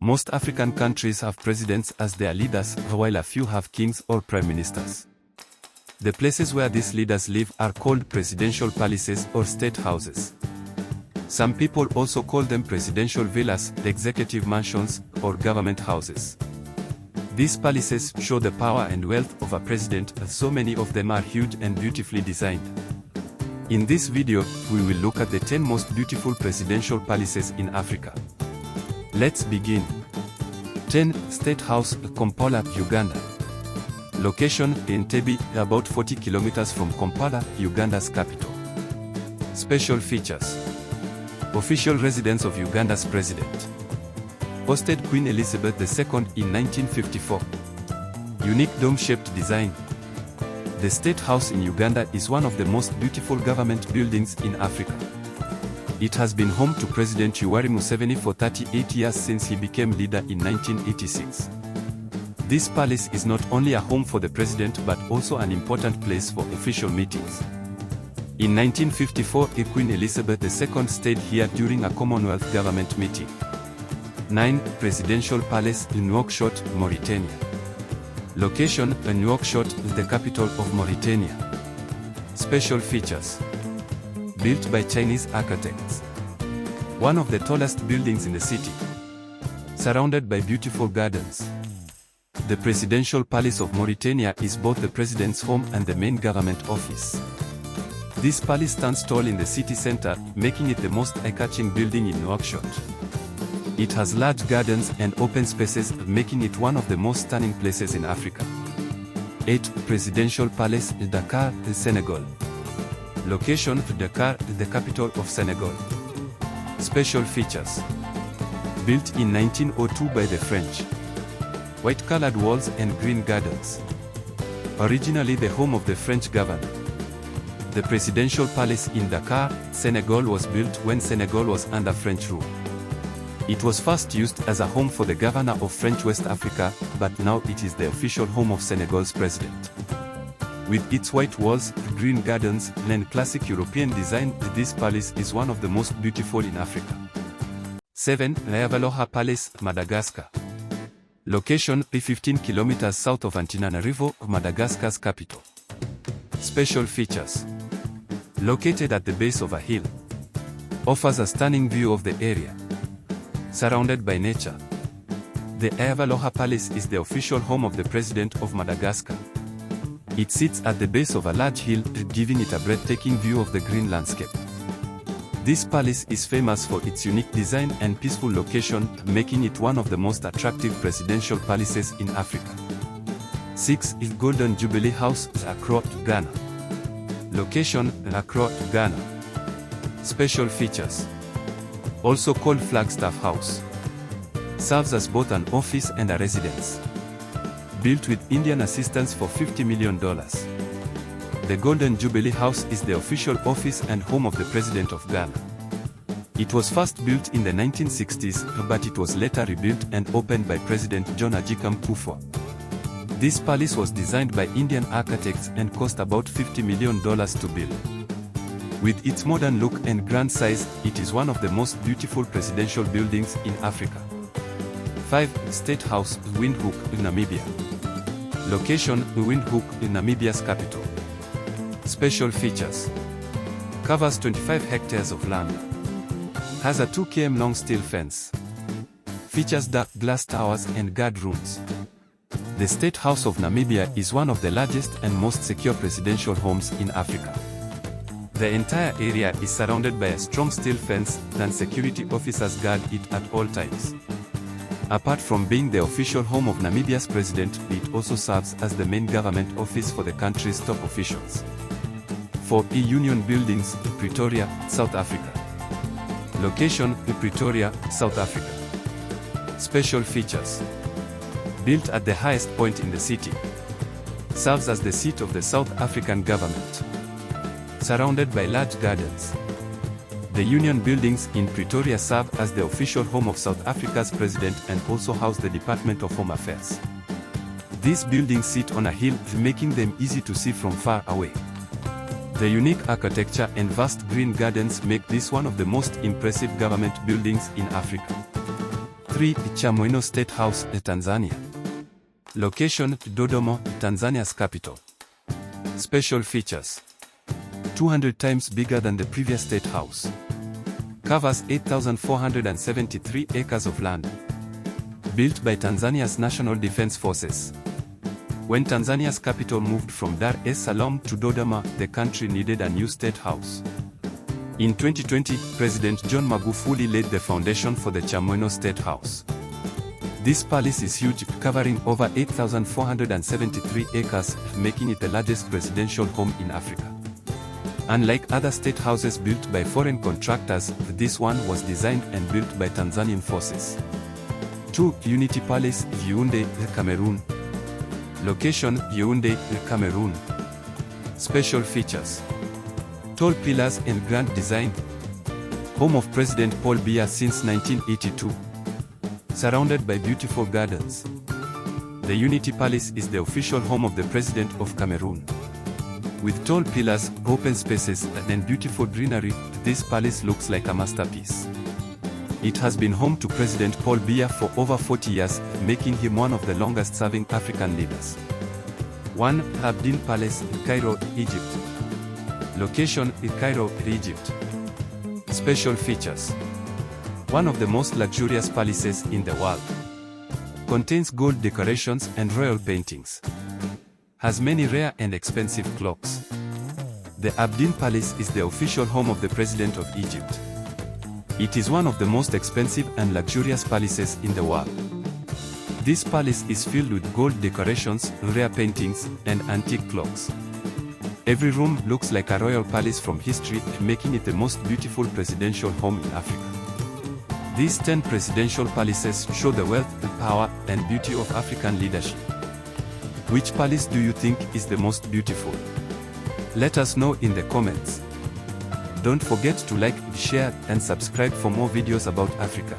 Most African countries have presidents as their leaders, while a few have kings or prime ministers. The places where these leaders live are called presidential palaces or state houses. Some people also call them presidential villas, executive mansions, or government houses. These palaces show the power and wealth of a president, as so many of them are huge and beautifully designed. In this video, we will look at the 10 most beautiful presidential palaces in Africa. Let's begin. 10. State House, Kampala, Uganda. Location, Entebbe, about 40 kilometers from Kampala, Uganda's capital. Special features. Official residence of Uganda's president. Hosted Queen Elizabeth II in 1954. Unique dome-shaped design. The State House in Uganda is one of the most beautiful government buildings in Africa. It has been home to President Yoweri Museveni for 38 years since he became leader in 1986. This palace is not only a home for the president but also an important place for official meetings. In 1954, Queen Elizabeth II stayed here during a Commonwealth government meeting. 9. Presidential Palace, Nouakchott, Mauritania. Location, Nouakchott, the capital of Mauritania. Special features. Built by Chinese architects. One of the tallest buildings in the city. Surrounded by beautiful gardens. The Presidential Palace of Mauritania is both the president's home and the main government office. This palace stands tall in the city center, making it the most eye-catching building in Nouakchott. It has large gardens and open spaces, making it one of the most stunning places in Africa. 8. Presidential Palace, Dakar, Senegal. Location, Dakar, the capital of Senegal. Special features. Built in 1902 by the French. White-colored walls and green gardens. Originally the home of the French governor. The Presidential Palace in Dakar, Senegal was built when Senegal was under French rule. It was first used as a home for the governor of French West Africa, but now it is the official home of Senegal's president. With its white walls, green gardens, and classic European design, this palace is one of the most beautiful in Africa. 7. Leavaloha Palace, Madagascar. Location, 15 kilometers south of Antananarivo, Madagascar's capital. Special features. Located at the base of a hill. Offers a stunning view of the area. Surrounded by nature. The Leavaloha Palace is the official home of the President of Madagascar. It sits at the base of a large hill, giving it a breathtaking view of the green landscape. This palace is famous for its unique design and peaceful location, making it one of the most attractive presidential palaces in Africa. 6. Golden Jubilee House, Accra, Ghana. Location, Accra, Ghana. Special features. Also called Flagstaff House. Serves as both an office and a residence. Built with Indian assistance for $50 million. The Golden Jubilee House is the official office and home of the President of Ghana. It was first built in the 1960s, but it was later rebuilt and opened by President John Ajikam Kufuor. This palace was designed by Indian architects and cost about $50 million to build. With its modern look and grand size, it is one of the most beautiful presidential buildings in Africa. 5. State House, Windhoek, Namibia. Location, Windhoek, Namibia's capital. Special features. Covers 25 hectares of land. Has a 2 km long steel fence. Features dark glass towers and guard rooms. The State House of Namibia is one of the largest and most secure presidential homes in Africa. The entire area is surrounded by a strong steel fence, and security officers guard it at all times. Apart from being the official home of Namibia's president, it also serves as the main government office for the country's top officials. 4. Union Buildings, Pretoria, South Africa. Location, Pretoria, South Africa. Special features. Built at the highest point in the city. Serves as the seat of the South African government. Surrounded by large gardens. The Union Buildings in Pretoria serve as the official home of South Africa's president and also house the Department of Home Affairs. These buildings sit on a hill, making them easy to see from far away. The unique architecture and vast green gardens make this one of the most impressive government buildings in Africa. 3. Chamwino State House, Tanzania. Location: Dodoma, Tanzania's capital. Special features: 200 times bigger than the previous state house. Covers 8,473 acres of land. Built by Tanzania's National Defense Forces. When Tanzania's capital moved from Dar es Salaam to Dodoma, the country needed a new state house. In 2020, President John Magufuli laid the foundation for the Chamwino State House. This palace is huge, covering over 8,473 acres, making it the largest presidential home in Africa. Unlike other state houses built by foreign contractors, this one was designed and built by Tanzanian forces. 2. Unity Palace, Yaoundé, Cameroon. Location: Yaoundé, Cameroon. Special features: tall pillars and grand design. Home of President Paul Biya since 1982. Surrounded by beautiful gardens. The Unity Palace is the official home of the President of Cameroon. With tall pillars, open spaces, and beautiful greenery, this palace looks like a masterpiece. It has been home to President Paul Biya for over 40 years, making him one of the longest-serving African leaders. 1. Abdeen Palace, Cairo, Egypt. Location: Cairo, Egypt. Special features: one of the most luxurious palaces in the world. Contains gold decorations and royal paintings. Has many rare and expensive clocks. The Abdeen Palace is the official home of the President of Egypt. It is one of the most expensive and luxurious palaces in the world. This palace is filled with gold decorations, rare paintings, and antique clocks. Every room looks like a royal palace from history, making it the most beautiful presidential home in Africa. These 10 presidential palaces show the wealth, power, and beauty of African leadership. Which palace do you think is the most beautiful? Let us know in the comments. Don't forget to like, share, and subscribe for more videos about Africa.